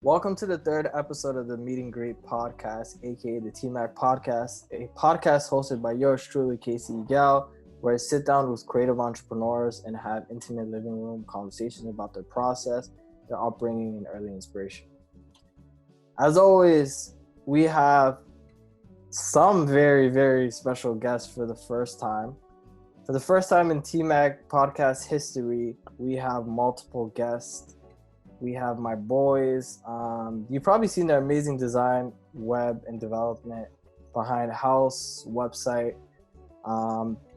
Welcome to the third episode of the Meet and Greet podcast, aka the TMAC podcast, a podcast hosted by yours truly, Kayse Egal, where I sit down with creative entrepreneurs and have intimate living room conversations about their process, their upbringing, and early inspiration. As always, we have some very, very special guests for the first time. For the first time in TMAC podcast history, we have multiple guests. We have my boys. You've probably seen their amazing design, web, and development behind House website.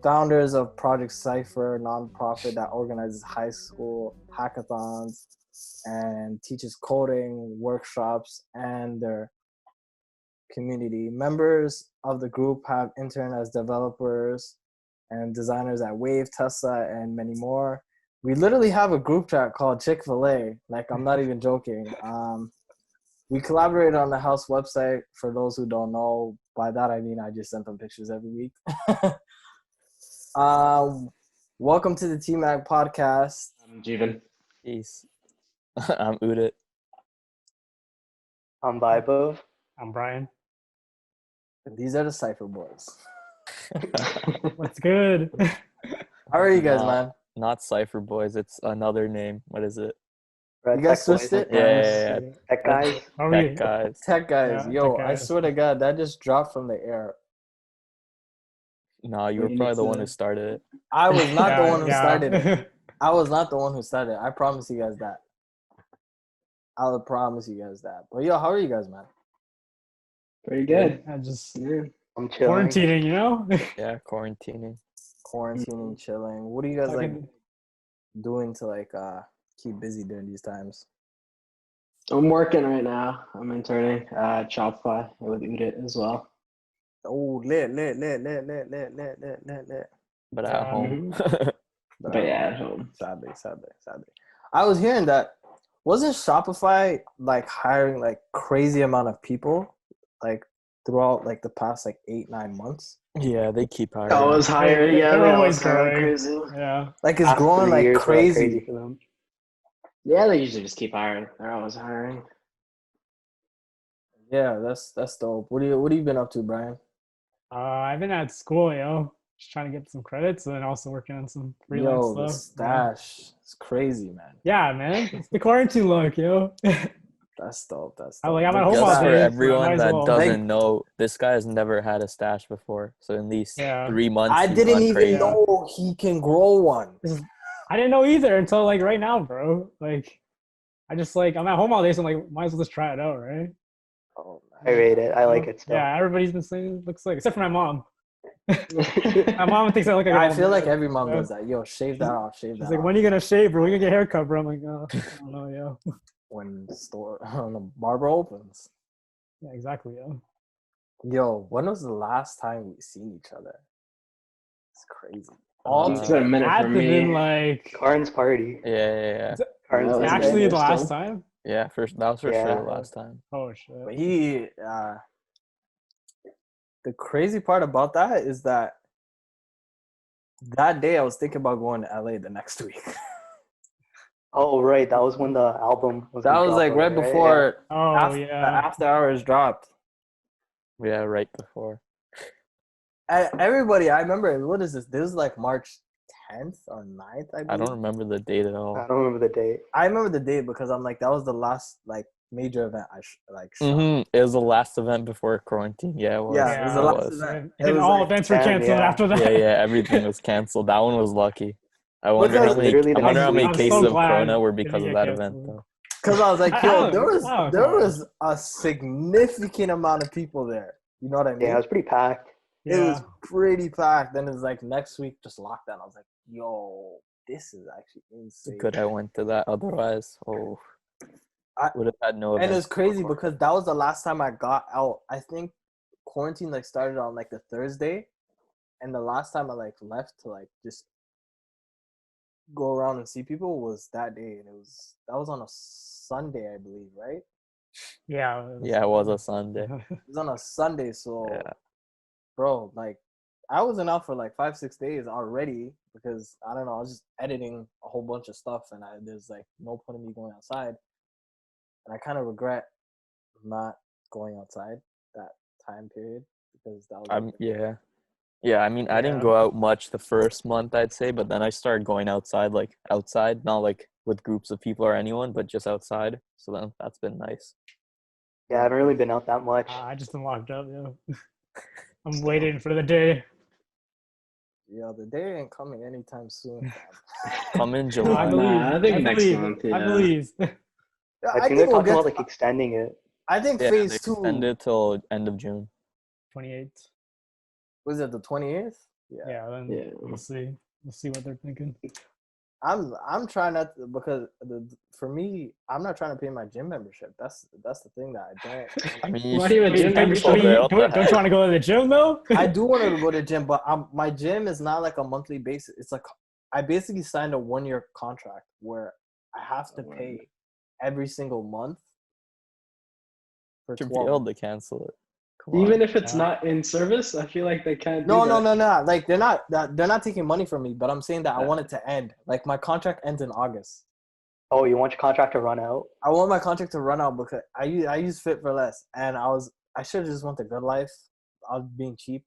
Founders of Project Cipher, nonprofit that organizes high school hackathons and teaches coding workshops and their community. Members of the group have interned as developers and designers at Wave, Tesla, and many more. We literally have a group chat called Chick-fil-A. Like, I'm not even joking. We collaborated on the House website. For those who don't know, by that I mean I just sent them pictures every week. Welcome to the TMAG podcast. I'm Jevin. Peace. I'm Udit. I'm Vaibhav. I'm Brian. And these are the Cipher boys. What's good? How are you guys, man? Not Cipher Boys. It's another name. What is it? You guys switched it? Yeah. Tech guys. Tech guys. Tech guys. Yeah, Yo, tech I guys. swear to God, that just dropped from the air. No, you were probably the one who started it. I was not the one who started it. it. I was not the one who started it. I promise you guys that. I'll promise you guys that. But yo, how are you guys, man? Pretty good. I just I'm chilling. quarantining, you know? Yeah, quarantining. Quarantining, chilling. What are you guys like Fucking- doing to like keep busy during these times? I'm working right now. I'm interning at Shopify with Udit as well. Oh, lit. But at home. But yeah, at home. Sadly. I was hearing that wasn't Shopify like hiring like crazy amount of people like throughout like the past like 8-9 months? Yeah, they keep hiring. I was hired. Yeah, They're they always always hiring growing. crazy. Yeah. Like it's Past growing 3 like years were crazy. for them. Yeah, they usually just keep hiring. They're always hiring. Yeah, that's dope. What have you been up to, Brian? I've been at school, yo. Just trying to get some credits and then also working on some freelance Yo, the stuff. stash. It's crazy, man. Yeah, man. It's the quarantine look, yo. That's dope. That's I'm dope. like, I'm at home Just all for day, so I everyone might as that well. doesn't know, this guy has never had a stash before. So in these Yeah. 3 months, I he's didn't gone even crazy. know he can grow one. I didn't know either until like right now, bro. Like, I just like, I'm at home all day, so I'm like, might as well just try it out, right? Oh, I rate it. I like it still. Yeah, everybody's been saying it looks like, except for my mom. My mom thinks I look like I a feel like man. every mom does that. Yo, shave that off. Shave She's that like, off. when are you gonna shave, bro? When you gonna get a haircut, bro? I'm like, oh, I don't know, yo. When the store, when the barber opens. Yeah, exactly, yo. Yo, when was the last time we seen each other? It's crazy. It's been a minute Had for to been me. like Karn's party. Yeah. Karn's Yeah, was actually good. the last Still. time. Yeah, that was for Yeah. sure the last time. Oh shit. But the crazy part about that is that day I was thinking about going to LA the next week. Oh right, that was when the album was. That gonna was drop like right already, right? before Oh the yeah. after hours dropped. Yeah, right before. Everybody, I remember, what is this? This is like March 10th or 9th, I believe. I don't remember the date at all. I don't remember the date. I remember the date because I'm like, that was the last like major event I shot. It was the last event before quarantine. Yeah, it was. Yeah, it was the It last was. event. And It then was all like- events were damn, canceled yeah. after that. Yeah, everything was canceled. That one was lucky. I wonder Because how many. literally I the wonder how next many week- I'm cases so of glad Corona were it didn't because of get that canceled. event, though. Because I was like, yo, there come on. was a significant amount of people there. You know what I mean? Yeah, it was pretty packed. It was Yeah. pretty packed. Then it's like next week, just lockdown. I was like, yo, this is actually insane. Good, I went to that. Otherwise, I- would have had no. And events it's crazy before. because that was the last time I got out. I think quarantine like started on like the Thursday, and the last time I like left to like just go around and see people was that day, and that was on a Sunday, I believe, right? Yeah. Yeah, it was a Sunday. It was on a Sunday, so Yeah. bro, like I wasn't out for like 5-6 days already because I don't know, I was just editing a whole bunch of stuff, and there's like no point in me going outside. and I kind of regret not going outside that time period because that was. Yeah, I mean, I didn't go out much the first month, I'd say, but then I started going outside, not like with groups of people or anyone, but just outside. So then that's been nice. Yeah, I haven't really been out that much. I just been locked up, yo. I'm waiting for the day. Yeah, the day ain't coming anytime soon. Come in I July. believe. I think next believe, month, I yeah. believe. I think they're talking about like extending it. I think Yeah, phase they 2 extended till end of June. 28th. was it the 28th? Yeah, then Yeah. we'll see. We'll see what they're thinking. I'm trying not to, because for me, I'm not trying to pay my gym membership. That's the thing that I don't. I mean, Why do you have a gym membership? Don't you want to go to the gym though? I do want to go to the gym, but my gym is not like a monthly basis. It's like I basically signed a 1-year contract where I have to pay every single month for should 12 be able months. to cancel it. Come Even on. if it's not in service, I feel like they can't. No. Like they're not taking money from me, but I'm saying that I want it to end. Like my contract ends in August. Oh, you want your contract to run out? I want my contract to run out because I use Fit for Less, and I should have just went the good life. I was being cheap,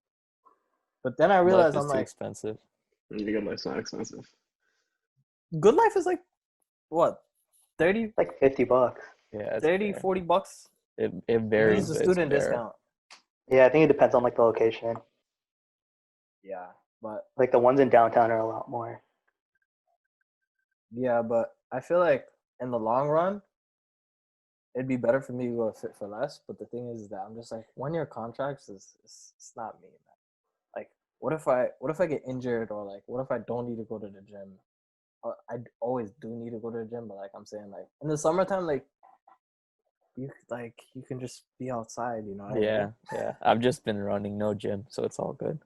but then I realized Life is I'm too like, expensive. The good life's not expensive. good life is like what 30, Like $50. Yeah, it's 30 fair. $40. It Use varies. the But student it's fair. discount. Yeah, I think it depends on like the location. Yeah, but Like the ones in downtown are a lot more. but I feel like in the long run, it'd be better for me to go Fit for Less. But the thing is that I'm just like 1-year contracts is it's not me, man. Like, what if I get injured, or like what if I don't need to go to the gym? I always do need to go to the gym, but like I'm saying, like in the summertime, like you can just be outside, you know? What I mean? Yeah. I've just been running, no gym, so it's all good.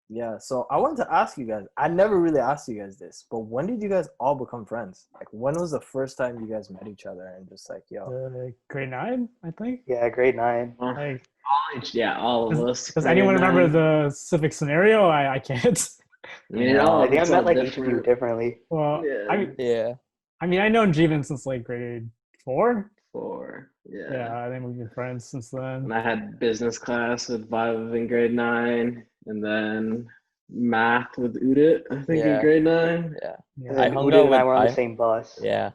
Yeah. So I wanted to ask you guys. I never really asked you guys this, but when did you guys all become friends? Like, when was the first time you guys met each other and just like, yo? Grade 9, I think. Yeah, grade 9. Like, Yeah, all of us. does anyone remember the specific scenario? I can't. Yeah, I think I met like each of you differently. Well, Yeah. I mean, I known Jevin since like grade 4. 4. Yeah. Yeah, I think we've been friends since then. And I had business class with Vaibhav in grade 9, and then math with Udit, I think, in grade 9. Yeah. And I then hung Udit out and I with- were on the I- same bus. Yeah.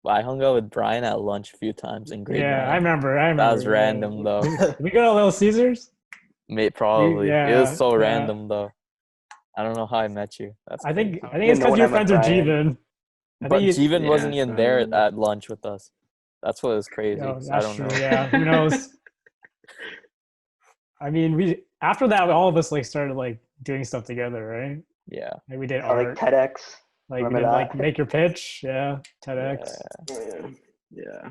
I hung out with Brian at lunch a few times in grade 9. Yeah, I remember. That was random though. Did we go to Little Caesars? Mate, probably. It Yeah, was so yeah. random though. I don't know how I met you. That's I think crazy. it's because when you're I met friends with Brian. Jevin. But Jevin wasn't Yeah, even there probably. at lunch with us. That's what was crazy. Yo, So I that's don't true. know. Yeah, who knows? I mean, after that, all of us like started like doing stuff together, right? Yeah. Like we did Yeah, like art. TEDx. Like we remember did that? like Make Your Pitch. Yeah, TEDx. Yeah.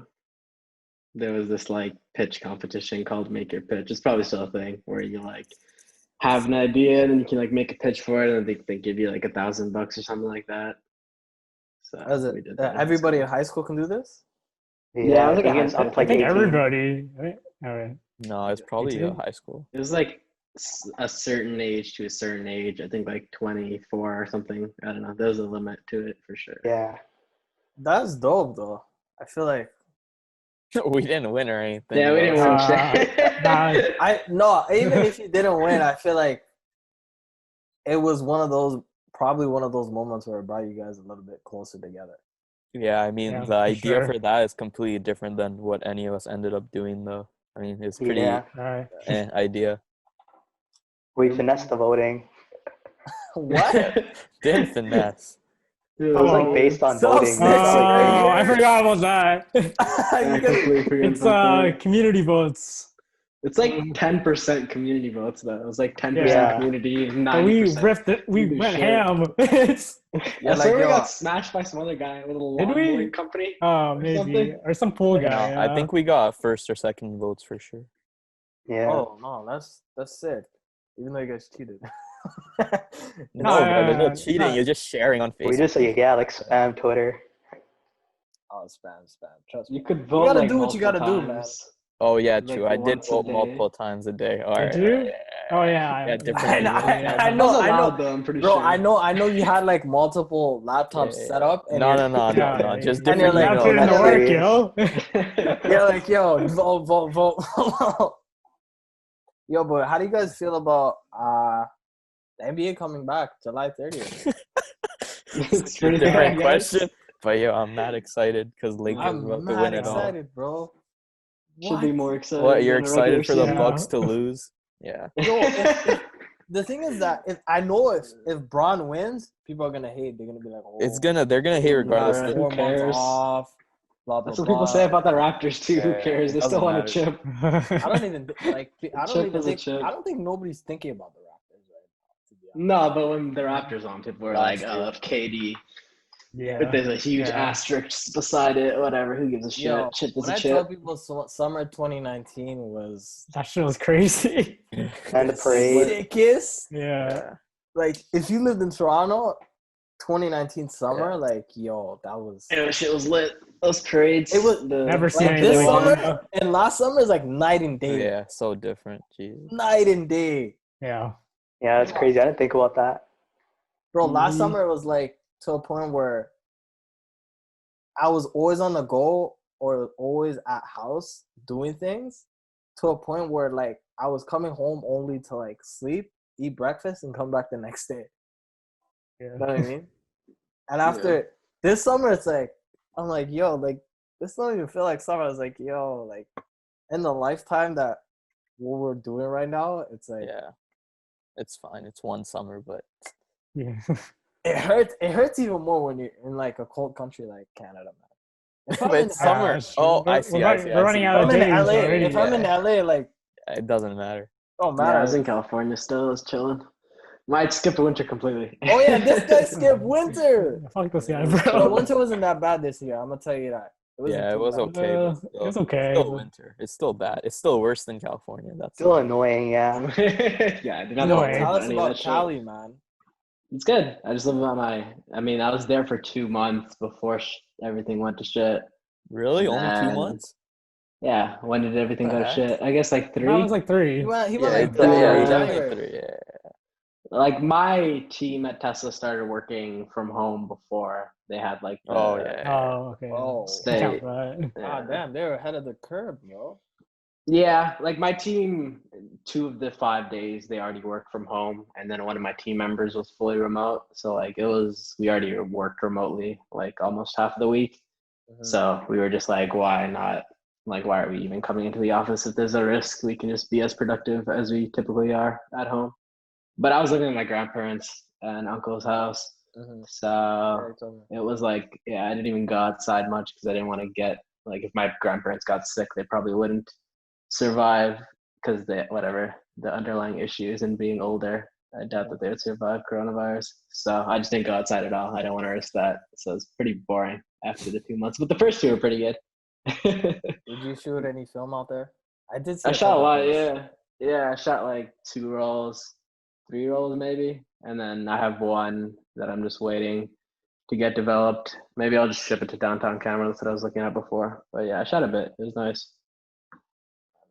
There was this like pitch competition called Make Your Pitch. It's probably still a thing where you like have an idea and you can like make a pitch for it, and they give you like $1,000 or something like that. So we did that. Everybody in high school can do this? Yeah, I was I like think a it's high up to school. I like think 18. everybody. Right? All right. No, it's probably 18? high school. It was like a certain age to a certain age. I think like 24 or something. I don't know. There's a limit to it for sure. Yeah. That's dope, though. I feel like We didn't win or anything. Yeah, we though. didn't win shit. Nah, even if you didn't win, I feel like it was probably one of those moments where it brought you guys a little bit closer together. Yeah, I mean, Yeah, the for idea sure. for that is completely different than what any of us ended up doing, though. I mean, it's pretty Yeah. all right. idea. We finessed the voting. What? Didn't finesse. It was like based on So voting. sick. Oh, I forgot about that. I completely forgot It's about that. community votes. It's like 10% community votes though. It was like 10% Yeah. community, But 90%. we ripped it. We Holy went shit. ham. It's Yeah, I swear we yo, got smashed by some other guy with a Did lawn we? mowing company. maybe something? or some pool guy. No, I think we got first or second votes for sure. Yeah. oh no, that's sick. Even though you guys cheated. No, bro, there's no no. cheating. You're just sharing on Facebook. We just like spam Twitter. Oh, spam. Trust me. You could vote gotta like do what you multiple gotta do, man. times. Oh yeah, Like true. I did once a vote day. multiple times a day. All right. you? Oh yeah. Yeah, different I, people. I That know, was I allowed, know, though, I'm pretty bro. sure. I know. You had like multiple laptops Yeah, set up, and no, you're- no, no, no, Yeah, no. Just And you're different like- you have to emails. put in the and work, you're yo. you're like, yo, vote. Yo, but how do you guys feel about the NBA coming back July 30th? It's A pretty different bad, guys. question. But yo, I'm mad excited because Lakers I'm about to mad win it all. excited, bro. Should be What? more excited. What, you're than a regular excited for the season. Yeah. Bucks to lose? Yeah. Yo, if the thing is that if Bron wins, people are gonna hate. They're gonna be like, oh, They're gonna hate regardless. Alright. four Who months cares? off. Blah blah That's what blah. people say about the Raptors too. Who Yeah, cares? it They still doesn't want a matter. chip. I don't even like. I don't Chip even is a think. chip. I don't think nobody's thinking about the Raptors right now. To be honest. No, but when the Raptors on, people were That's like, true. "Oh, if KD." Yeah. But there's a huge Yeah. asterisk beside it. Whatever. Who gives a shit? Yo, Chip is when a I tell chip. people summer 2019 was That shit was crazy. And the parade. sickest. Yeah. Like if you lived in Toronto, 2019 summer, Yeah. like yo, that was Yeah, shit was lit. Those parades. It was- Never seen like anything this like summer that. and last summer is like night and day. Yeah, so different. Jesus. Night and day. Yeah. Yeah, that's crazy. I didn't think about that. Bro, last Mhm. summer it was like to a point where I was always on the go or always at house doing things to a point where like I was coming home only to like sleep, eat breakfast, and come back the next day. Yeah. You know what I mean? And after this summer, it's like I'm like, yo, like this don't even feel like summer. I was like, yo, like in the lifetime that what we're doing right now, it's like Yeah. It's fine. It's one summer, but Yeah. it hurts. It hurts even more when you're in like a cold country like Canada, man. If I'm but in, it's summer. that's true. Oh, I We're see. I running- see. we're I running see. out if of I'm in days LA, already. if I'm in LA, like It doesn't matter. don't Yeah, I matter. was in California still. I was chilling. Might skip the winter completely. Oh yeah, this guy skipped winter. Fuck this guy, But bro. winter wasn't that bad this year. I'm gonna tell you that. It wasn't Yeah, it too was bad. okay. But still, It's okay. It's still winter. It's still bad. It's still worse than California. That's Still annoying, yeah. Yeah, I did not No know way. Tell us any of about that shit. Cali, man. It's good. I just live on I mean, I was there for 2 months before everything went to shit. really only 2 And- months. Yeah, when did everything The go to heck? shit? I guess like 3. That was like 3. He went Yeah, like Yeah, January. 3. Yeah. Like my team at Tesla started working from home before they had like the Oh yeah. Oh, okay. Oh, Stay. Count that. yeah. god damn, they're ahead of the curve, yo. Yeah, like my team, 2 of the 5 days they already worked from home, and then one of my team members was fully remote. So like we already worked remotely like almost half of the week. Mhm. So we were just like, why not? Like, why are we even coming into the office if there's a risk? We can just be as productive as we typically are at home. But I was living at my grandparents' and uncle's house, Mhm. so Yeah, he told me. it was like, yeah, I didn't even go outside much because I didn't want to get like if my grandparents got sick, they probably wouldn't survive because the underlying issues and being older. I doubt that they would survive coronavirus. So I just didn't go outside at all. I don't want to risk that. So it's pretty boring after the 2 months. But the first 2 were pretty good. Did you shoot any film out there? I did see I shot a couple lot, things. yeah. Yeah, I shot like 2 rolls, 3 rolls maybe. And then I have one that I'm just waiting to get developed. Maybe I'll just ship it to Downtown Camera. That's what I was looking at before. But yeah, I shot a bit. It was nice.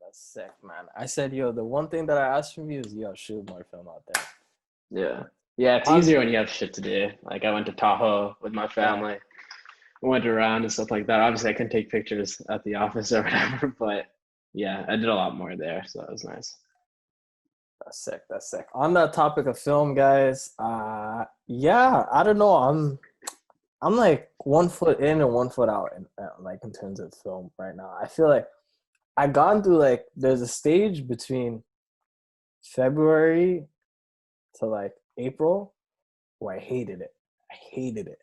That's sick, man. I said, yo, the one thing that I asked from you is, yo, shoot more film out there. Yeah. Yeah, it's easier when you have shit to do. Like I went to Tahoe with my family. Went around and stuff like that. Obviously I couldn't take pictures at the office or whatever, but yeah, I did a lot more there, so that was nice. That's sick. That's sick. On that topic of film, guys, yeah, I don't know. I'm like 1 foot in and 1 foot out like in terms of film right now. I feel like I gone through like there's a stage between February to like April where I hated it. I hated it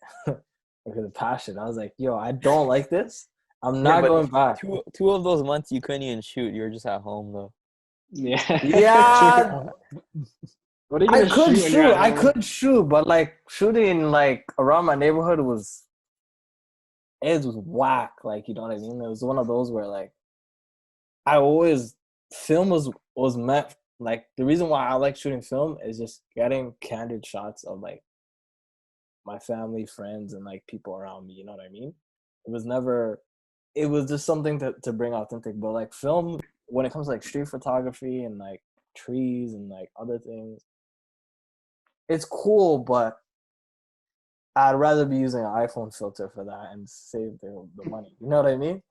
because of passion. I was like, yo, I don't like this. I'm not but going back. Two of those months you couldn't even shoot. You were just at home though. Yeah. Yeah, What are you I gonna could shoot when shoot. you're at I home? could shoot, but like shooting like around my neighborhood was whack. Like, you know what I mean? It was one of those where like I always film was meant like the reason why I like shooting film is just getting candid shots of like my family, friends, and like people around me. You know what I mean? It was just something to bring authentic. But like film, when it comes to like street photography and like trees and like other things. It's cool, but I'd rather be using an iPhone filter for that and save the money. You know what I mean?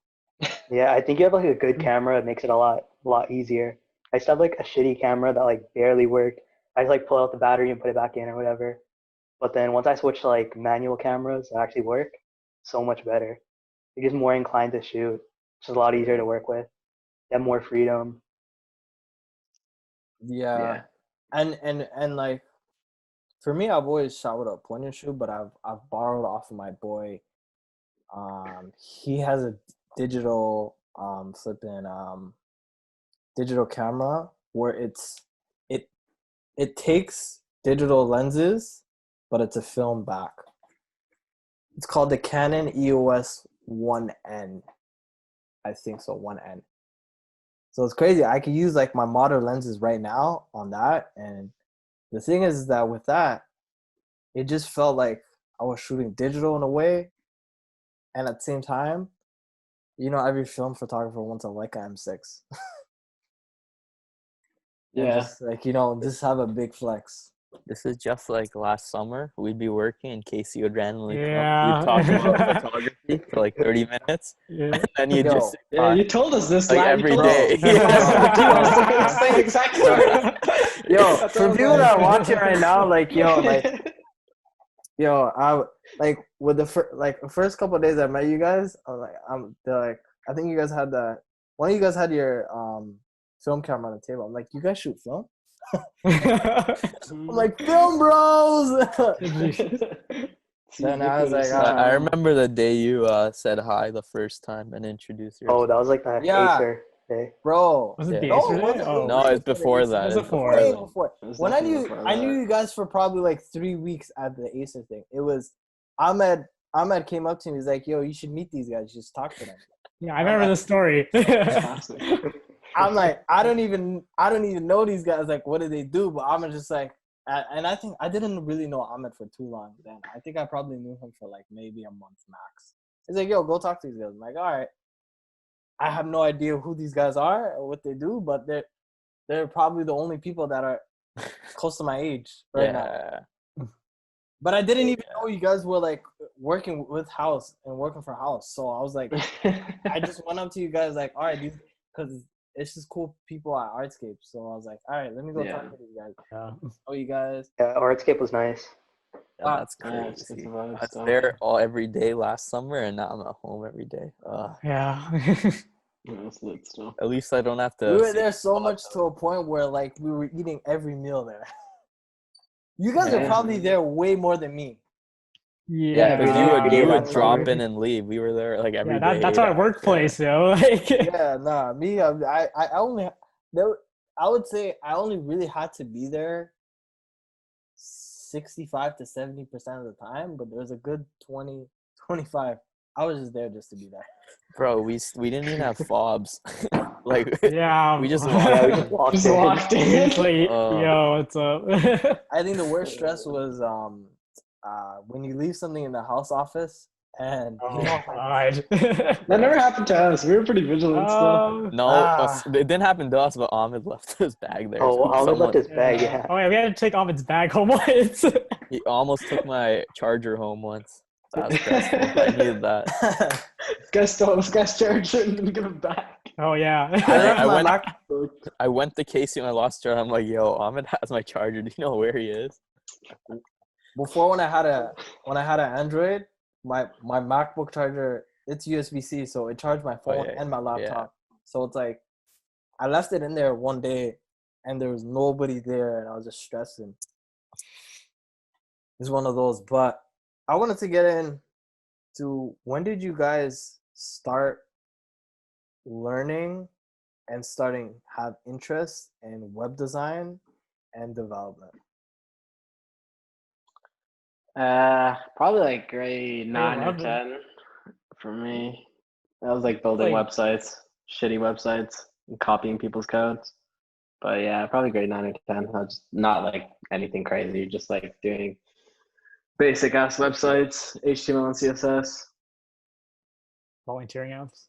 Yeah, I think you have like a good camera. It makes it a lot easier. I used to have like a shitty camera that like barely worked. I just like pull out the battery and put it back in or whatever. But then once I switched to like manual cameras that actually work, so much better. You're just more inclined to shoot. It's just a lot easier to work with. You have more freedom. Yeah. And like for me, I've always shot with a point and shoot, but I've borrowed off of my boy. He has a digital digital camera where it takes digital lenses, but it's a film back. It's called the Canon EOS 1N. I think so, 1N. So it's crazy. I could use like my modern lenses right now on that. And the thing is that with that, it just felt like I was shooting digital in a way. And at the same time, you know, every film photographer wants a Leica M6. And Yeah. just like, you know, just have a big flex. This is just like last summer. We'd be working and Kayse would randomly come. Yeah. We'd talk about photography for like 30 minutes. Yeah. And then you'd Yo. just say Yeah, hi. you told us this Like last every you told us day. this last same exact story. Yo, That's for what people I'm that are like. watching right now, like, I like with the first couple of days I met you guys, I was like, they're like, I think you guys had one of you guys had your film camera on the table. I'm like, you guys shoot film? I'm like, film bros. Then I was like, I remember the day you said hi the first time and introduced yourself. Oh, that was like the Yeah. Acer day. bro. Was it Yeah. the No, Acer it day? wasn't. Oh. No, it's before that. It was It's before. Way that. before. It was When I definitely knew before I knew that. you guys for probably like 3 weeks at the Acer thing. It was Ahmed came up to me. He's like, "Yo, you should meet these guys. Just talk to them." Yeah, I remember the story. Classic. I'm like, I don't even know these guys. Like, what do they do? But I'm just like, and I think I didn't really know Ahmed for too long then. I think I probably knew him for like maybe a month max. He's like, "Yo, go talk to these guys." I'm like, "All right." I have no idea who these guys are or what they do, but they're probably the only people that are close to my age right now. Yeah. But I didn't even know you guys were like working with House and working for House. So I was like, I just went up to you guys like, all right, because it's just cool people at Artscape. So I was like, all right, let me go talk to these guys. Yeah. Oh, you guys. Yeah, Artscape was nice. Yeah, that's Yeah, it's crazy. the vibe I was stuff. there every day last summer, and now I'm at home every day. Yeah. That's lit stuff. At least I don't have to. We were say there so goodbye much to to a point where like we were eating every meal there. You guys are Yeah. probably there way more than me. Yeah, we because did. you Yeah, would that's drop right. in and leave. We were there like every Yeah, day. that's 8 our hours. workplace, yo. Like, Yeah, nah, me, I only I would say I only really had to be there 65 to 70% of the time, but there was a good 20, 25. I was just there just to be there. Bro, we didn't even have fobs. Like yeah. we just Yeah, we walked. just walked Just in. walked in. It's like, yo, what's up? I think the worst stress was when you leave something in the house office and Oh, you know, God. That never happened to us. We were pretty vigilant still. No, it didn't happen to us, but Ahmed left his bag there. Oh, So Ahmed left his bag, yeah. Oh, yeah, we had to take Ahmed's bag home once. He almost took my charger home once. That was stressful. I needed that. This guy stole this guy's charger and didn't give it back. Oh, yeah. I went to Casey when I lost charger. I'm like, yo, Ahmed has my charger. Do you know where he is? Before when I had an Android, my MacBook charger, it's USB-C, so it charged my phone and my laptop. So it's like I left it in there one day and there was nobody there and I was just stressing. It's one of those. But I wanted to get into when did you guys start learning and have interest in web design and development? Probably like grade 9 or 11. 10 for me. I was like building websites, shitty websites, and copying people's codes. But yeah, probably grade 9 or 10. I was just not like anything crazy, just like doing basic ass websites, HTML and CSS. Volunteering apps.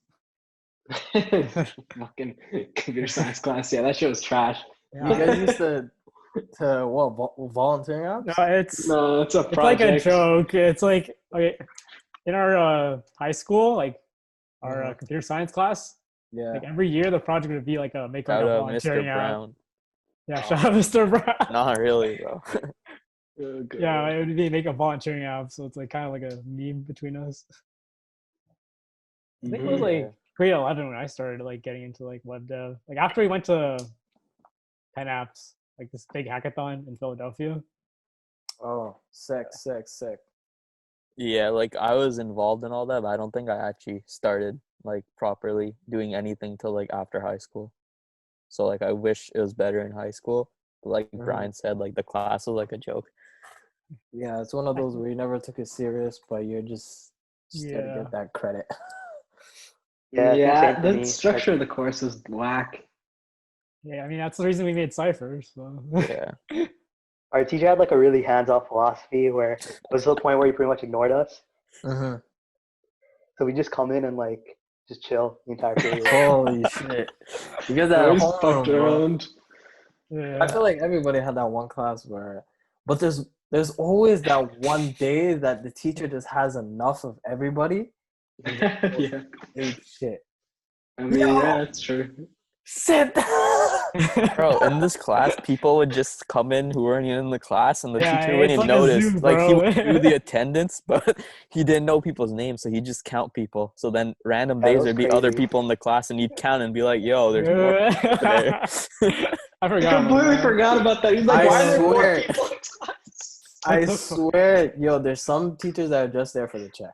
Fucking computer science class. Yeah, that shit was trash. You guys used to what volunteering No, apps? No, it's a it's like a project. joke. It's like okay, in our high school, like our Mhm. computer science class, Yeah. like every year the project would be like make like Shout a out volunteering Mr. app. Brown. Yeah, Oh. shout out Mr. Brown. Not really, bro. Oh, God. Yeah, it would be make a volunteering app, so it's like kind of like a meme between us. I think it was Yeah. like grade 11 when I started like getting into like web dev. Like after we went to 10 apps, like this big hackathon in Philadelphia. Oh, sick. Yeah, like I was involved in all that, but I don't think I actually started like properly doing anything till like after high school. So like I wish it was better in high school. But like Mhm. Brian said, like the class was like a joke. Yeah, it's one of those where you never took it serious, but you're just there to Yeah. get that credit. Yeah, I think Yeah, same for the me. structure of the course is whack. Yeah, I mean that's the reason we made Cipher. So Yeah. Our teacher had like a really hands-off philosophy where it was to the point where he pretty much ignored us. Mm-hmm. So we just come in and like just chill the entire period. Holy shit! You guys had a Always homeroom, fucked bro. around. yeah. I feel like everybody had that one class where, but there's always that one day that the teacher just has enough of everybody. And just goes Yeah. ape shit. I mean, yeah, that's true. Sit down. Bro, in this class, people would just come in who weren't even in the class, and the Yeah, teacher it's wouldn't like a notice. zoo, Like he bro. would do the attendance, but he didn't know people's names, so he'd just count people. So then random Yeah, that days was there'd be other crazy. people in the class, and he'd count and be like, "Yo, there's more people today." I I forgot. completely about that. forgot about that. He's like, I why are there more swear. people in class? I swear, yo, there's some teachers that are just there for the check.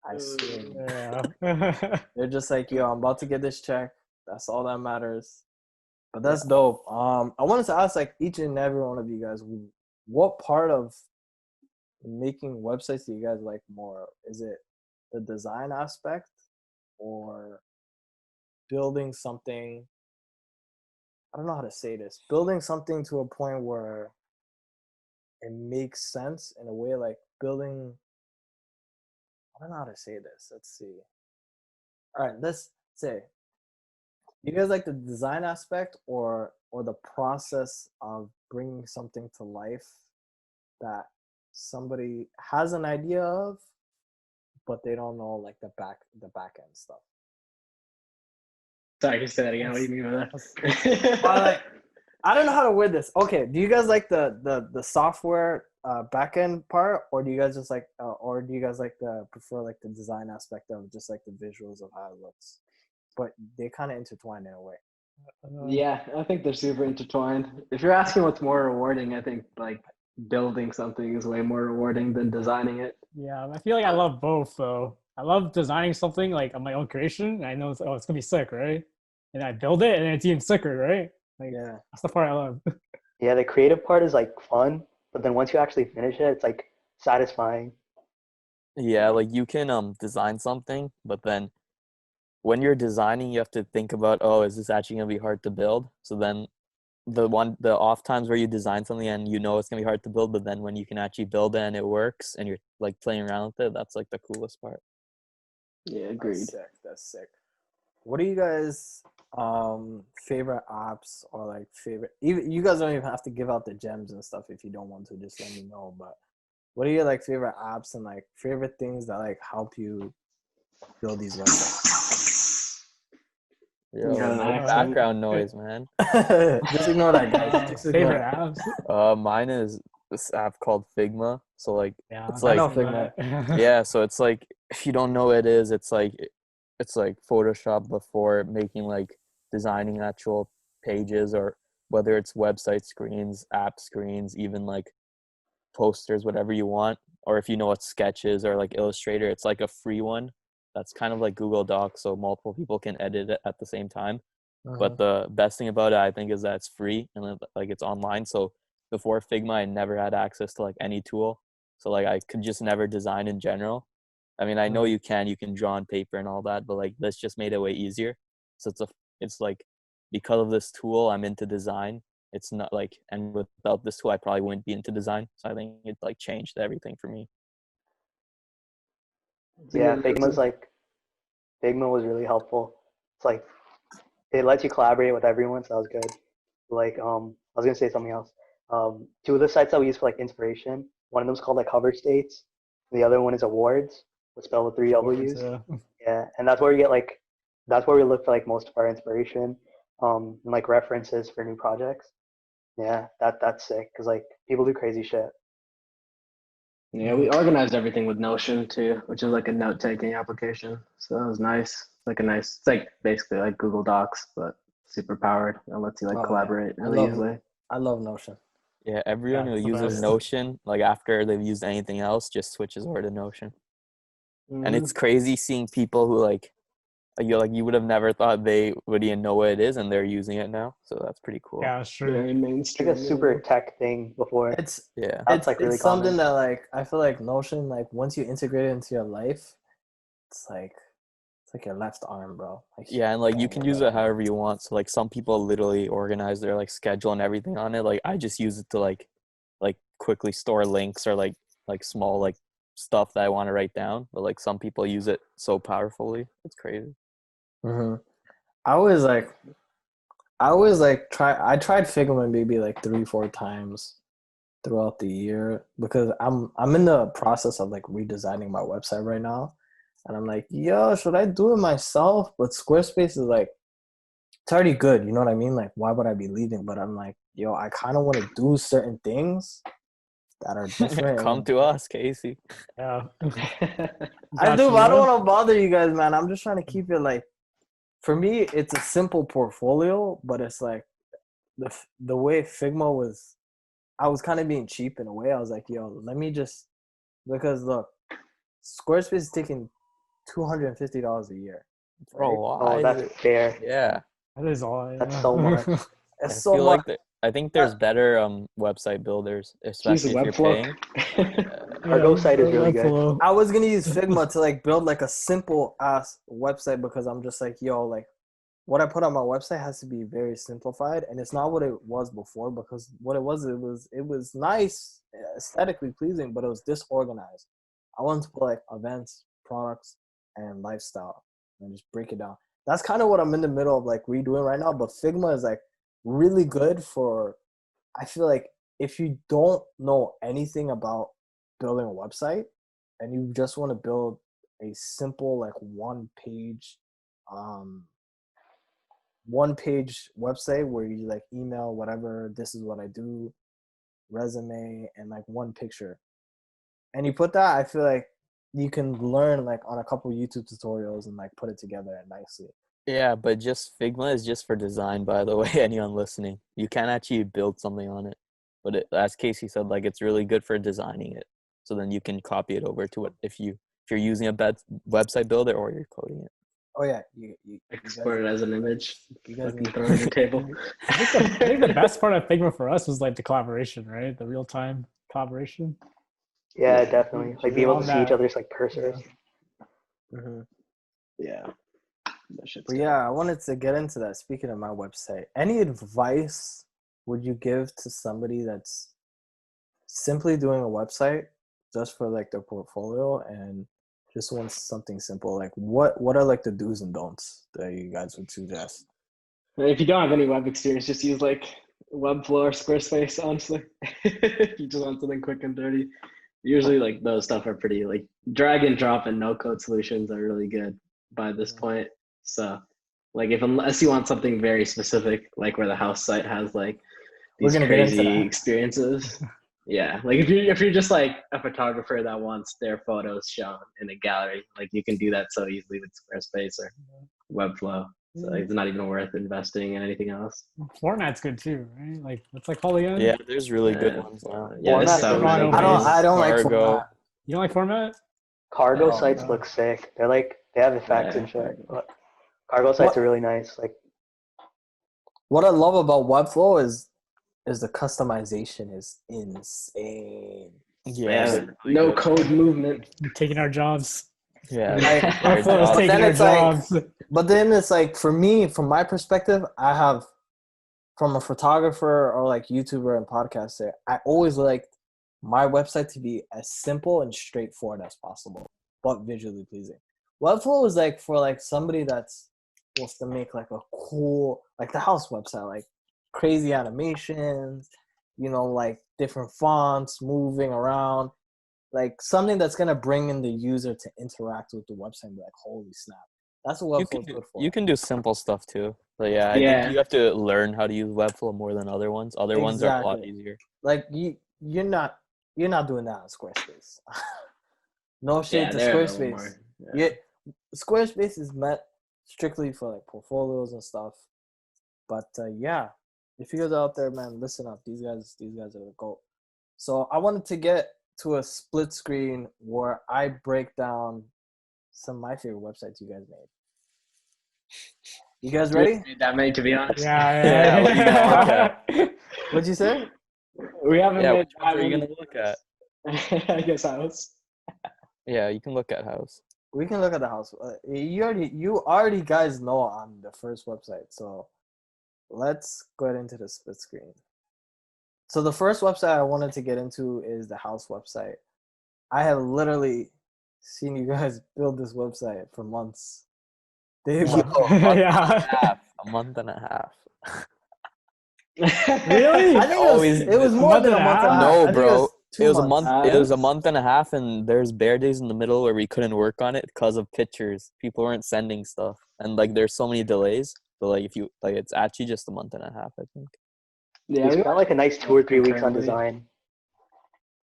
I swear. Yeah. They're just like, yo, I'm about to get this check. That's all that matters. But that's dope. I wanted to ask like each and every one of you guys, what part of making websites do you guys like more? Is it the design aspect or building something? I don't know how to say this. Building something to a point where it makes sense in a way, like building. I don't know how to say this. Let's see. All right, let's say you guys like the design aspect or the process of bringing something to life that somebody has an idea of, but they don't know like the back end stuff. Sorry, can you say that again? What do you mean by Well, that? I don't know how to word this. Okay, do you guys like the software back end part, or do you guys just like, or do you guys like prefer like the design aspect of just like the visuals of how it looks? But they kind of intertwine in a way. Yeah, I think they're super intertwined. If you're asking what's more rewarding, I think like building something is way more rewarding than designing it. Yeah, I feel like I love both though. I love designing something like on my own creation. And I know it's gonna be sick, right? And I build it, and it's even sicker, right? Like Yeah. that's the part I love. Yeah, the creative part is like fun, but then once you actually finish it, it's like satisfying. Yeah, like you can design something, but then when you're designing, you have to think about, oh, is this actually gonna be hard to build? So then the off times where you design something and you know it's gonna be hard to build, but then when you can actually build it and it works and you're like playing around with it, that's like the coolest part. Yeah, agreed. That's sick. What are you guys favorite apps or like favorite, even you guys don't even have to give out the gems and stuff if you don't want to, just let me know. But what are your like favorite apps and like favorite things that like help you build these websites? Yo, got an no accent. background noise, man. Just ignore that, guys. Just ignore Favorite that. apps. Mine is this app called Figma. So like Yeah, it's I like know Figma. yeah, so it's like if you don't know what it is, it's like Photoshop before making like designing actual pages, or whether it's website screens, app screens, even like posters, whatever you want. Or if you know what Sketch is or like Illustrator, it's like a free one that's kind of like Google Docs, so multiple people can edit it at the same time. But the best thing about it, I think, is that it's free and like it's online. So before Figma, I never had access to like any tool. So like I could just never design in general. I mean, I know you can draw on paper and all that, but like this just made it way easier. So it's like because of this tool, I'm into design. It's not like, and without this tool, I probably wouldn't be into design. So I think it like changed everything for me. Yeah, Figma was really helpful. It's like it lets you collaborate with everyone, so that was good. Like I was gonna say something else. Two of the sites that we use for like inspiration. One of them is called like Cover States. The other one is Awards, what's spelled with three W's. Yeah, and that's where we get like that's where we look for like most of our inspiration, and like references for new projects. Yeah, that's sick because like people do crazy shit. Yeah, we organized everything with Notion too, which is like a note-taking application. So that was nice. It's like basically like Google Docs, but super powered. It lets you like Oh, yeah. collaborate I really love easily. I love Notion. Yeah, everyone Yeah, who it's the uses best. Notion, like after they've used anything else, just switches over to Notion. And it's Mhm. crazy seeing people who you would have never thought they would even know what it is, and they're using it now. So that's pretty cool. Yeah, it's true. Very It's mainstream. like a super Yeah. tech thing before. It's Yeah. That's like really it's something common. that like I feel like Notion, like once you integrate it into your life, it's like your left arm, bro. Like, Yeah, and like you man, can your use left it arm. however you want. So like some people literally organize their like schedule and everything on it. Like I just use it to like quickly store links or like small like stuff that I want to write down. But like some people use it so powerfully. It's crazy. Mm-hmm. I always like I tried Figma maybe like 3-4 times throughout the year because I'm in the process of like redesigning my website right now, and I'm like, yo, should I do it myself? But Squarespace is like, it's already good, you know what I mean? Like, why would I be leaving? But I'm like, yo, I kind of want to do certain things that are different. Come And to us, Casey. Yeah. I Got do, you, but I don't yeah. want to bother you guys, man. I'm just trying to keep it like, for me, it's a simple portfolio, but it's like the way Figma was, I was kind of being cheap in a way. I was like, yo, let me just, because look, Squarespace is taking $250 a year. Bro, Right? why Oh, is that's it? fair. Yeah. That is all. That's Yeah. so much. It's I so feel much. like I think there's better website builders, Use especially if you're Webflow. paying. Cargo site is really good. Webflow. I was gonna use Figma to like build like a simple ass website because I'm just like, yo, like what I put on my website has to be very simplified, and it's not what it was before because what it was nice, aesthetically pleasing, but it was disorganized. I wanted to put like events, products, and lifestyle, and just break it down. That's kind of what I'm in the middle of like redoing right now. But Figma is like really good for. I feel like if you don't know anything about building a website and you just want to build a simple like um one page website where you like email whatever, this is what I do, resume, and like one picture, and you put that, I feel like you can learn like on a couple YouTube tutorials and like put it together nicely. Yeah, but just Figma is just for design, by the way, anyone listening. You can't actually build something on it. But as Casey said, like it's really good for designing it. So then you can copy it over to it if you're using a website builder or you're coding it. Oh yeah, you Export it as an image. You guys Fucking need throw it on the table. I think the best part of Figma for us was like the collaboration, right? The real time collaboration. Yeah, Yeah, definitely. Like being able to On see each that, other's like cursors. Mm-hmm. Yeah. That shit's But good. yeah, I wanted to get into that. Speaking of my website, any advice would you give to somebody that's simply doing a website just for like their portfolio and just wants something simple? Like what are like the do's and don'ts that you guys would suggest? If you don't have any web experience, just use like Webflow or Squarespace, honestly. If you just want something quick and dirty. Usually like those stuff are pretty like drag and drop and no code solutions are really good by this point. So like unless you want something very specific, like where the house site has like We're these gonna get into crazy that. experiences. Yeah. Like if you're just like a photographer that wants their photos shown in a gallery, like you can do that so easily with Squarespace or Webflow. So it's not even worth investing in anything else. format's good too, right? Like what's that called again? Yeah, there's really good ones now. Yeah, there's Format's so really many. sick, I don't like Cargo. format. You don't like format? Cargo No, sites no. look sick. They're like they have effects Yeah, and shit. But cargo sites are really nice. Like What I love about Webflow is the customization is insane. Yeah, they're really no good. code movement. Taking our jobs. Yeah, Like, their Webflow is jobs. but taking then our it's like, jobs. but then it's like for me, from my perspective, I have from a photographer or like YouTuber and podcaster, I always like my website to be as simple and straightforward as possible, but visually pleasing. Webflow is like for like somebody that's wants to make like a cool, like the house website, like crazy animations, like different fonts moving around, like something that's gonna bring in the user to interact with the website and be like, holy snap. That's what Webflow is good for. You can do simple stuff too. But yeah, I think you have to learn how to use Webflow more than other ones. Other ones are a lot easier. Like you're not doing that on Squarespace. No shade to Squarespace. Yeah. Squarespace is meant strictly for like portfolios and stuff. But yeah, if you guys are out there, man, listen up. These guys are the GOAT. So I wanted to get to a split screen where I break down some of my favorite websites you guys made. You guys ready? That made, to be honest. Yeah. What are you gonna look at? What'd you say? We haven't made which ones are you gonna look at? I guess house. Yeah, you can look at house. We can look at the house. You already guys know on the first website, so let's go into the split screen. So the first website I wanted to get into is the house website. I have literally seen you guys build this website for months. A month and a half. Really? I think it was more than a month and a half. No, bro. It was a month. months. It was a month and a half, and there's bare days in the middle where we couldn't work on it because of pictures. People weren't sending stuff, and like there's so many delays. But like if you like, it's actually just a month and a half, I think. Yeah, we spent like a nice 2 or 3 weeks on design.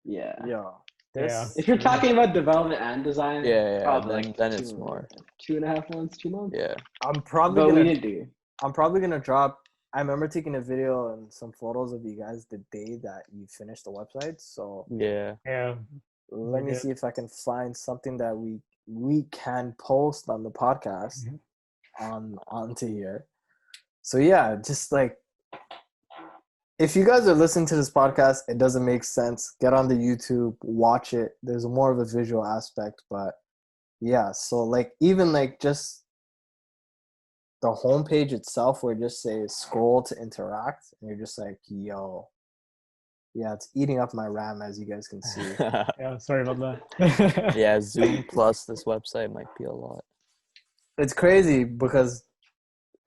Yeah. Yeah. If you're talking about development and design, then it's more 2.5 months, 2 months. Yeah. I'm probably gonna drop. I remember taking a video and some photos of you guys the day that you finished the website. So Yeah. Let me see if I can find something that we can post on the podcast onto here. So yeah, just like if you guys are listening to this podcast, it doesn't make sense. Get on the YouTube, watch it. There's more of a visual aspect, but yeah. So like even like just the homepage itself, where it just says scroll to interact, and you're just like, yo, yeah, it's eating up my RAM, as you guys can see. Yeah, sorry about that. Yeah, Zoom plus this website might be a lot. It's crazy because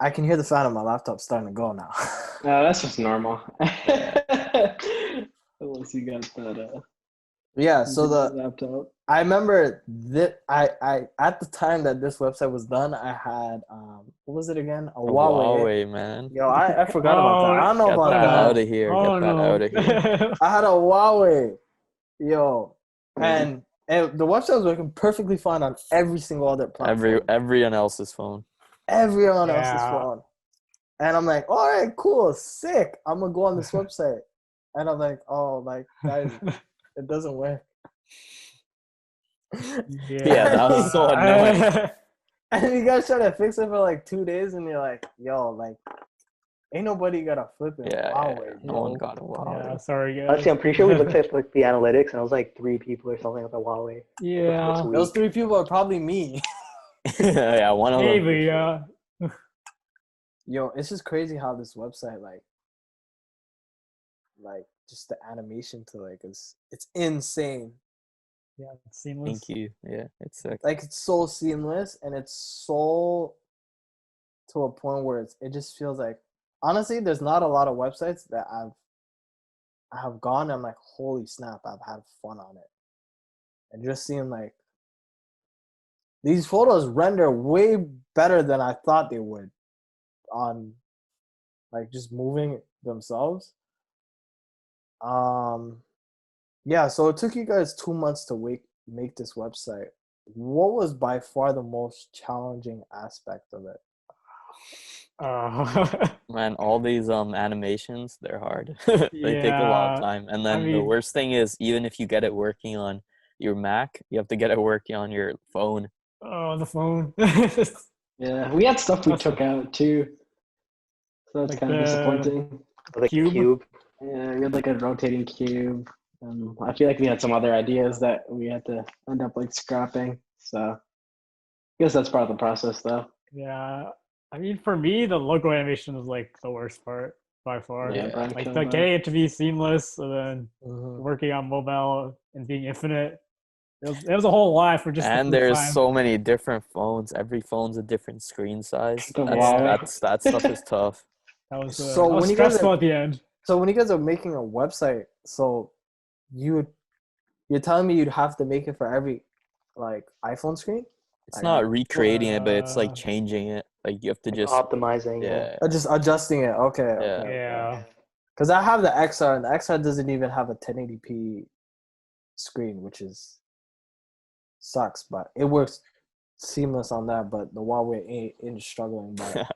I can hear the fan on my laptop starting to go now. No, that's just normal. Unless you got that. Yeah, so the laptop. I remember that I at the time that this website was done, I had what was it again? A Huawei, man. Yo, I forgot about that. I don't know about that. Out of here. Oh, Get that out of here. I had a Huawei, yo, and the website was working perfectly fine on every single other platform. Everyone else's phone. Everyone else's phone. And I'm like, all right, cool, sick. I'm gonna go on this website, and I'm like, oh, like guys, it doesn't work. Yeah, that was so annoying. And you guys try to fix it for like 2 days, and you're like, yo, like, ain't nobody got a flipping Huawei. No one got a Huawei. Yeah, sorry guys. Honestly, I'm pretty sure we looked at like the analytics, and it was like 3 people or something with a Huawei. Yeah. Those 3 people are probably me. Yeah, one of them. Maybe, yeah. Yo, it's just crazy how this website, like just the animation to like it's insane. Yeah, it's seamless. Thank you. Yeah, it's sick. Like it's so seamless, and it's so to a point where it just feels like, honestly, there's not a lot of websites that I have gone and I'm like, holy snap, I've had fun on it. And just seeing like these photos render way better than I thought they would on like just moving themselves. Yeah, so it took you guys 2 months to make this website. What was by far the most challenging aspect of it? Man, all these animations, they're hard. They take a lot of time. And then the worst thing is, even if you get it working on your Mac, you have to get it working on your phone. Oh, the phone. Yeah, we had stuff we took out too. So that's Like kind of disappointing. Like Cube? Yeah, we had like a rotating cube. I feel like we had some other ideas that we had to end up like scrapping. So I guess that's part of the process though. Yeah. I mean, for me, the logo animation was like the worst part by far. Yeah, like getting it to be seamless and then working on mobile and being infinite. It was a whole lot for just. And there's so many different phones. Every phone's a different screen size. That stuff is tough. That was So that was when you guys stressful are- at the end. So when you guys are making a website, so you're telling me you'd have to make it for every like iPhone screen? It's Like, not recreating it, but it's like Uh, changing it. Like you have to Like just optimizing. Yeah. just adjusting it. Okay. Yeah. Okay. Yeah. Because I have the XR, and the XR doesn't even have a 1080p screen, which sucks, but it works seamless on that. But the Huawei ain't struggling. But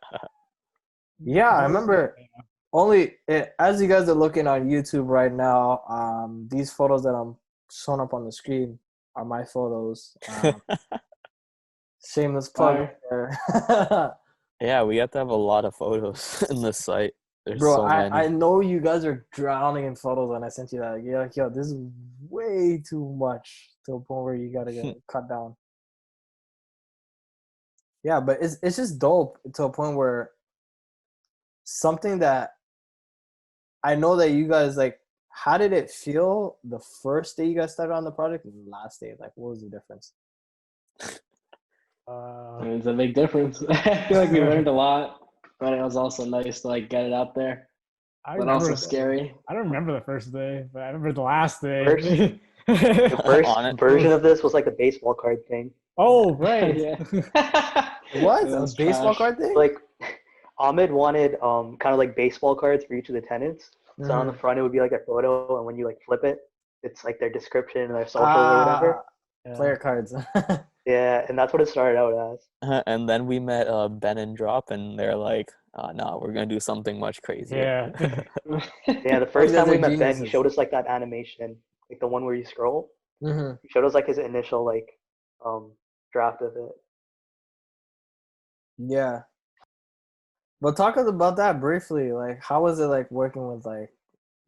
yeah, I remember. As you guys are looking on YouTube right now, these photos that I'm showing up on the screen are my photos. Shameless plug there. Yeah, we have to have a lot of photos in this site. There's Bro, so many. I know you guys are drowning in photos when I sent you that. You're like, yo, this is way too much to a point where you gotta get cut down. Yeah, but it's just dope to a point where something that I know that you guys like. How did it feel the first day you guys started on the project and the last day? Like, what was the difference? It's a big difference. I feel like we learned a lot, but it was also nice to like get it out there, but also scary. I don't remember the first day, but I remember the last day. The first On it. version of this was like the baseball card thing. Oh, right. Yeah. What? It A was baseball trash. card thing? Like Ahmed wanted kind of like baseball cards for each of the tenants. So on the Mhm. front it would be like a photo, and when you like flip it, it's like their description and their socials or whatever. Player cards. Yeah, and that's what it started out as. And then we met Ben and Drop, and they're like, no, we're going to do something much crazier. Yeah. Yeah, the first guys time we are met Ben, he geniuses. showed us like that animation, like the one where you scroll. hmm He showed us like his initial like draft of it. Yeah. But talk about that briefly. Like, how was it like working with like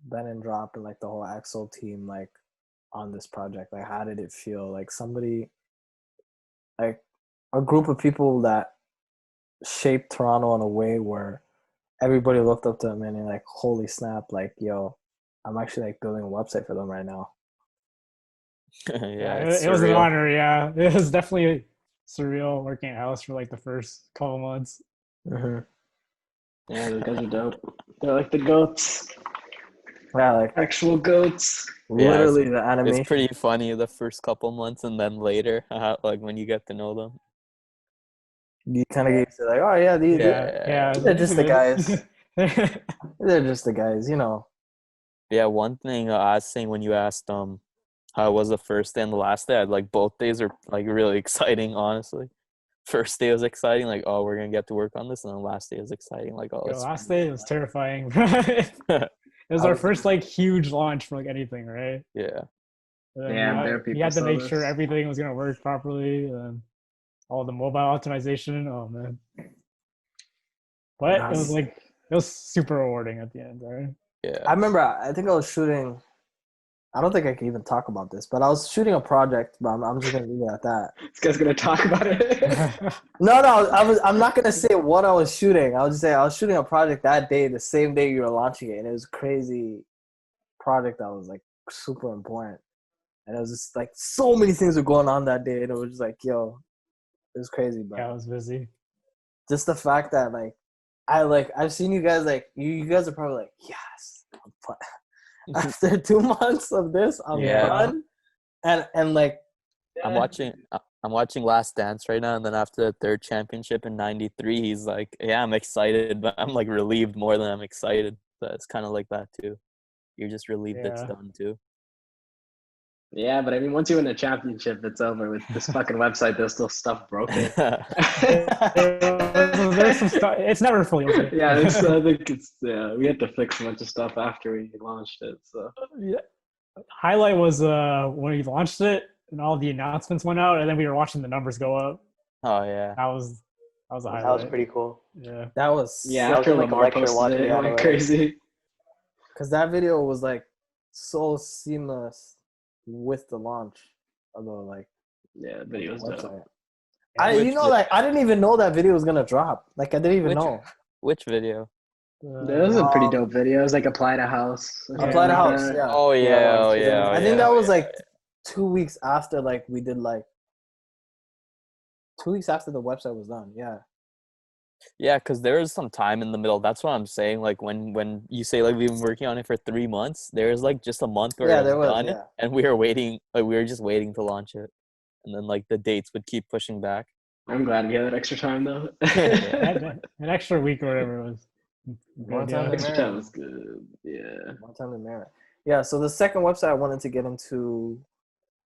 Ben and Drop and like the whole Axel team like on this project? Like, how did it feel? Like somebody, like a group of people that shaped Toronto in a way where everybody looked up to them and they're like, holy snap! Like, yo, I'm actually like building a website for them right now. Yeah, it, it's it was an surreal. honor. Yeah, it was definitely surreal working at House for like the first couple months. Mm-hmm. Yeah, those guys are dope. They're like the goats, Yeah, like actual goats. literally the It's animation. pretty funny the first couple months, and then later, like when you get to know them. You kind of get used to like, oh yeah, Yeah, they're just the guys. yeah. They're just the guys, you know. Yeah, one thing I was saying when you asked how was the first day and the last day, like both days are like really exciting, honestly. First day was exciting, like, oh, we're gonna get to work on this, and then last day was exciting, like, oh, Yo, it's last day was terrifying. It was I our was- first like huge launch for like anything, right? yeah. And then Yeah, there are we people had to saw make sure this. everything was gonna work properly, and all the mobile optimization. Oh man! But it was super rewarding at the end, right? Yeah. I remember, I think I was shooting. I don't think I can even talk about this, but I was shooting a project. But I'm just gonna leave it at that. This guy's gonna talk about it. No, I'm not gonna say what I was shooting. I was just saying I was shooting a project that day, the same day you were launching it, and it was a crazy project that was like super important. And it was just like so many things were going on that day, and it was just like, yo, it was crazy. But Yeah, I was busy. just the fact that like I've seen you guys like you guys are probably like, yes, I'm fun. After 2 months of this, I'm Yeah. done. And like I'm watching Last Dance right now, and then after the third championship in '93, he's like, "Yeah, I'm excited, but I'm like relieved more than I'm excited." So it's kind of like that too. You're just relieved it's Yeah. done too. Yeah, but I mean, once you win a championship, it's over. With this fucking website, there's still stuff broken. There's some stuff. It's never fully okay. Yeah, I think it's we had to fix a bunch of stuff after we launched it. So Yeah. Highlight was when we launched it and all the announcements went out, and then we were watching the numbers go up. Oh yeah. That was a highlight. That was pretty cool. Yeah. that was yeah, I was after in, like, a Lamar lecture posted watching it, it that went already. crazy. because that video was like so seamless with the launch of the like Yeah, the video's website. dope. I didn't even know that video was gonna drop. Like I didn't even Which- know. Which video? That was a pretty dope video. It was like apply to house. or something Apply to like house, that. yeah. Oh yeah. Oh Yeah, yeah. I think that was like 2 weeks after like we did like 2 weeks after the website was done. Yeah. Yeah, because there is some time in the middle. That's what I'm saying. Like when you say like we've been working on it for 3 months, there's like just a month where Yeah, it there was. done, Yeah. and we were waiting. Like we were just waiting to launch it, and then like the dates would keep pushing back. I'm glad we had that extra time though. An extra week or whatever it was. More Good, time yeah. to Extra marry. time was good. Yeah. More time to marry. Yeah. So the second website I wanted to get into,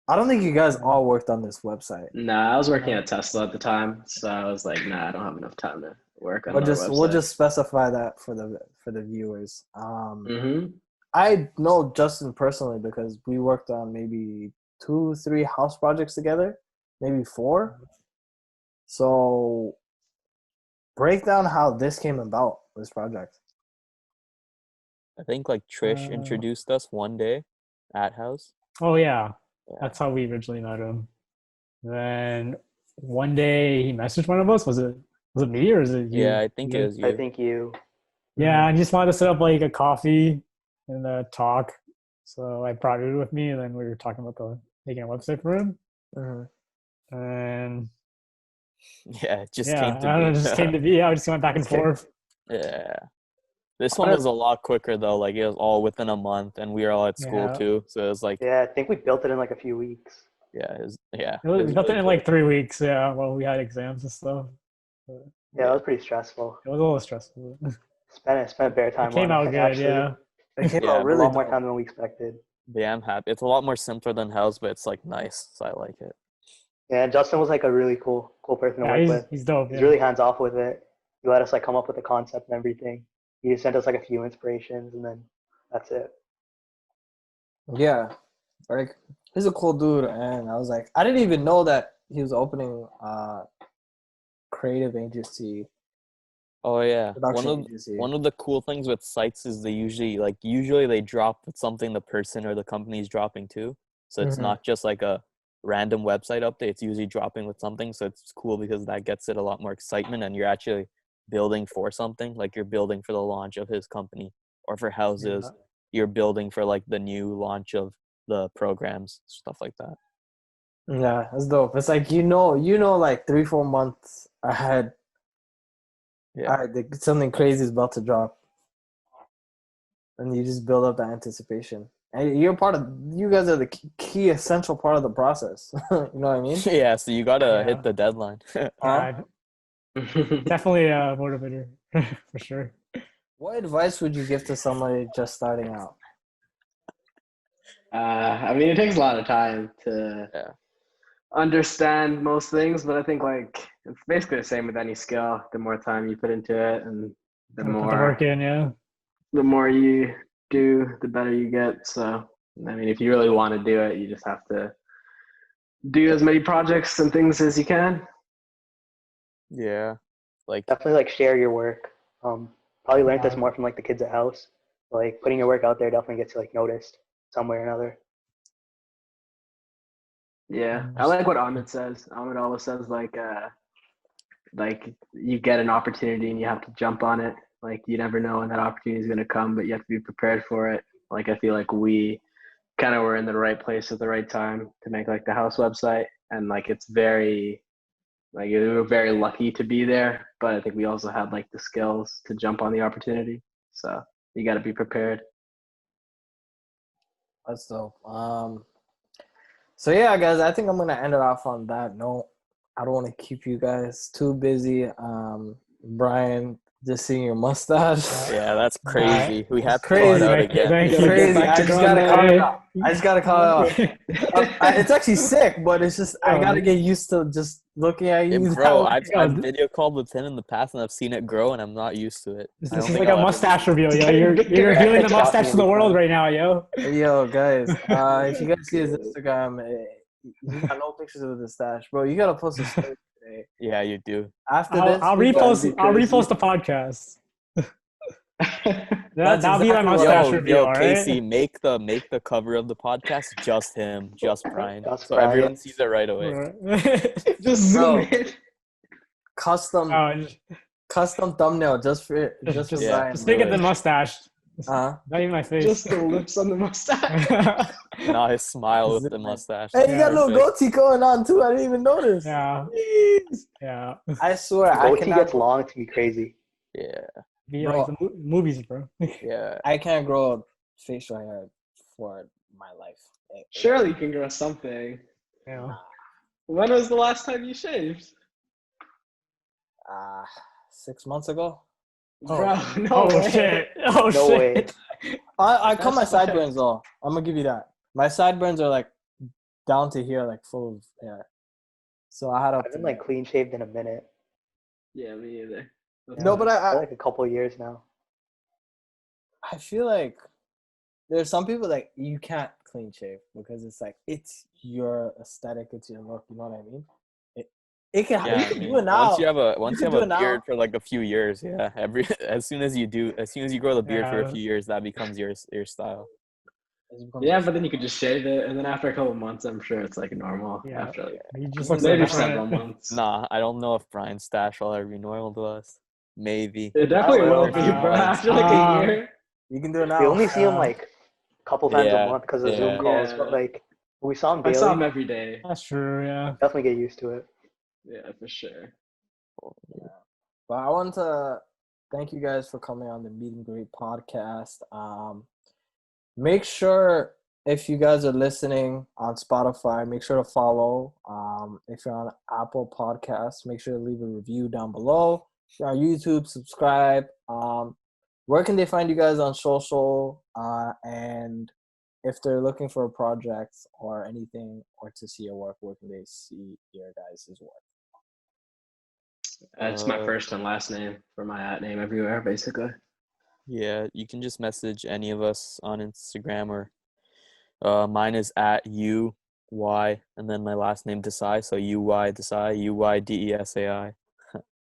I don't think you guys all worked on this website. Nah, I was working at Tesla at the time, so I was like, nah, I don't have enough time to work on We'll another just website. we'll just specify that for the viewers. Mm-hmm. I know Justin personally because we worked on maybe 2-3 house projects together, maybe 4. So break down how this came about, this project. I think like Trish introduced us one day at house. Oh yeah, Yeah. that's how we originally met him. Then one day he messaged one of us. Was it me or is it you? Yeah, I think it was you. I think you. Yeah, I just wanted to set up like a coffee and talk. So I brought it with me, and then we were talking about making a website for him. Mm-hmm. And Yeah, it just yeah, came to I don't know, be. it just came to be. Yeah, we just went back and Just came- forth. Yeah. This one was a lot quicker though. Like it was all within a month, and we were all at school Yeah. too. So it was like, Yeah, I think we built it in like a few weeks. yeah, it was, yeah. We was built it really in like 3 weeks. Yeah, well, we had exams and stuff. But Yeah, that was pretty stressful. it was a little stressful. Spent bare time It came on out it. good. Actually. Yeah. It came Yeah, out A really lot more dope. time than we expected. Yeah, I'm happy. It's a lot more simpler than house, but it's like nice, so I like it. Yeah, and Justin was like a really cool person to Yeah, work with. he's dope. He's Yeah. really hands off with it. He let us like come up with the concept and everything. He just sent us like a few inspirations, and then that's it. Yeah, like he's a cool dude, and I was like, I didn't even know that he was opening creative agency, Oh yeah, production agency. one of the cool things with sites is they usually they drop with something the person or the company is dropping to. So it's Mhm. not just like a random website update. It's usually dropping with something. So it's cool because that gets it a lot more excitement, and you're actually building for something. Like you're building for the launch of his company, or for houses, you're building for like the new launch of the programs, stuff like that. Yeah, that's dope. It's like you know, like 3-4 months ahead. Yeah. All right, something crazy is about to drop, and you just build up that anticipation. And you guys are the key essential part of the process. You know what I mean? Yeah, so you gotta Yeah. hit the deadline. Huh? Definitely a motivator for sure. What advice would you give to somebody just starting out? I mean, it takes a lot of time to understand most things, but I think like it's basically the same with any skill. The more time you put into it, and the Put the more work in, yeah. the more you do, the better you get. So, I mean, if you really want to do it, you just have to do as many projects and things as you can. Yeah, like Definitely like share your work. Probably learned this more from like the kids at house. Like putting your work out there definitely gets you like noticed some way or another. Yeah, I like what Ahmed says. Ahmed always says like you get an opportunity and you have to jump on it. Like you never know when that opportunity is going to come, but you have to be prepared for it. Like I feel like we kind of were in the right place at the right time to make like the house website, and like it's very like we were very lucky to be there, but I think we also had like the skills to jump on the opportunity. So you got to be prepared. That's dope. So yeah, guys, I think I'm gonna end it off on that note. I don't want to keep you guys too busy. Brian, just seeing your mustache. yeah, that's crazy. We have to crazy. call it out Thank you, again. thank you. Crazy. back I to just drawing gotta that. call it out. I just gotta call it out. It's actually sick, but it's just I gotta get used to just looking at you. And that bro, way. I've video called with him in the past, and I've seen it grow, and I'm not used to it. This I don't is think like a I'll ever mustache be. reveal, yo. You're revealing the mustache to the world right now, yo. Yo, guys, if you guys see his Instagram, he got no pictures of his stash, bro. You gotta post a story today. Yeah, you do. After I'll this, repost the podcast. That'll be my exactly what- mustache review, all right? Casey, make the cover of the podcast just him, just Brian, Just so everyone Brian. sees it right away. Just zoom Bro. in. custom Oh, custom thumbnail just for Yeah. Brian. just make it the mustache. Uh-huh. Not even my face. Just the lips on the mustache. Not his smile with the mustache. Hey, you got a little Perfect. goatee going on too. I didn't even notice. Yeah. Jeez. Yeah. I swear, I Goatee cannot. gets long to be crazy. Yeah, Be Bro. like the movies, bro. yeah. I can't grow facial hair for my life. Surely you can grow something. Yeah. When was the last time you shaved? 6 months ago. Bro, no Oh way. shit. Oh No shit. way. I cut That's my fast. sideburns though. I'm gonna give you that. My sideburns are like down to here, like full of hair. So I had I've been like clean shaved in a minute. Yeah, me either. No, but For like a couple of years now. I feel like there's some people that you can't clean shave because it's like it's your aesthetic, it's your look. You know what I mean? It can Yeah, you I can mean, do it now. once you have a can do it now. beard for like a few years, yeah. As soon as you grow the beard for a Yeah. few years, that becomes your style. Yeah, but then you could just shave it, and then after a couple of months, I'm sure it's like normal. Yeah. After like He just Maybe looks maybe like several different. months. Nah, I don't know if Brian's stash will ever be normal to us. Maybe. It definitely will. will be, bro. After like Uh, a year. You can do it now. We only see him Yeah. like a couple times a Yeah, month because of yeah. Zoom calls, Yeah. but like we saw him I saw him daily. every day. That's true. Yeah. Definitely get used to it. Yeah, for sure. But I want to thank you guys for coming on the Meet and Greet podcast. Make sure if you guys are listening on Spotify, make sure to follow. If you're on Apple Podcasts, make sure to leave a review down below. If you're on YouTube, subscribe. Where can they find you guys on social? And if they're looking for projects or anything or to see your work, where can they see your guys' work? It's my first and last name for my at name everywhere, basically. Yeah, you can just message any of us on Instagram or mine is at UY and then my last name Desai, so UY Desai, UYDESAI.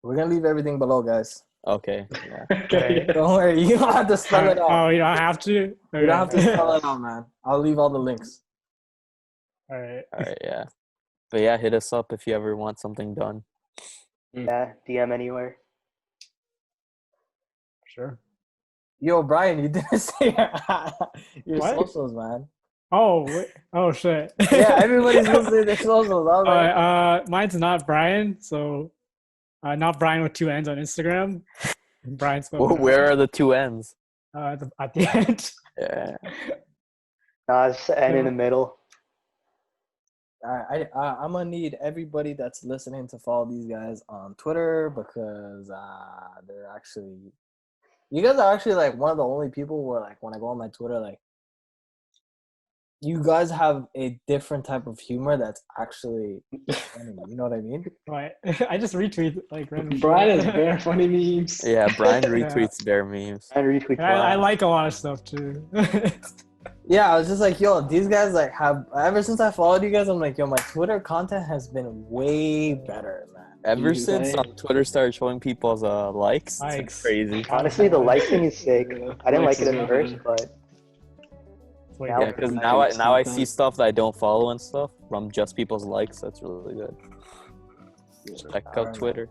We're going to leave everything below, guys. Okay, yeah. Okay. Don't worry. You don't have to spell it out. Oh, you don't have to. You don't have to spell it out, man. I'll leave all the links. All right. All right, yeah. But yeah, hit us up if you ever want something done. Yeah, DM anywhere. Sure. Yo, Brian, you didn't say your What? socials, man. Oh, wait. Oh shit. Yeah, everybody's gonna say their socials. I was like, Mine's not Brian, so not Brian with two N's on Instagram. Brian spelled Where are the two N's? at the end. Yeah. Nah, it's N in the middle. I'm gonna need everybody that's listening to follow these guys on Twitter because they're actually, you guys are actually like one of the only people where like when I go on my Twitter, like you guys have a different type of humor that's actually funny. You know what I mean? Right. I just retweet like random. Brian shit. has very funny memes. Yeah, Brian retweets their memes. And retweet. And I like a lot of stuff too. Yeah, I was just like, yo, these guys like have ever since I followed you guys, I'm like, yo, my Twitter content has been way better, man. Ever You since say? Twitter started showing people's likes, it's Likes. crazy. Honestly, the like thing is sick. Yeah, I didn't likes like it is at really first, good. but Wait, Yeah, Yeah, Yeah, because 'cause now I likes now I sometimes. see stuff that I don't follow and stuff from just people's likes. That's really good. Check out Alright. Twitter.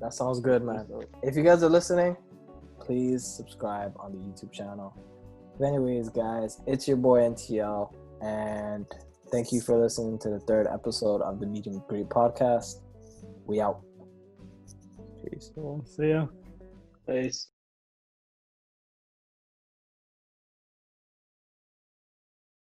That sounds good, man. If you guys are listening, please subscribe on the YouTube channel. But anyways, guys, it's your boy NTL, and thank you for listening to the third episode of the Meet and Greet podcast. We out. Peace. cool. See ya. Peace.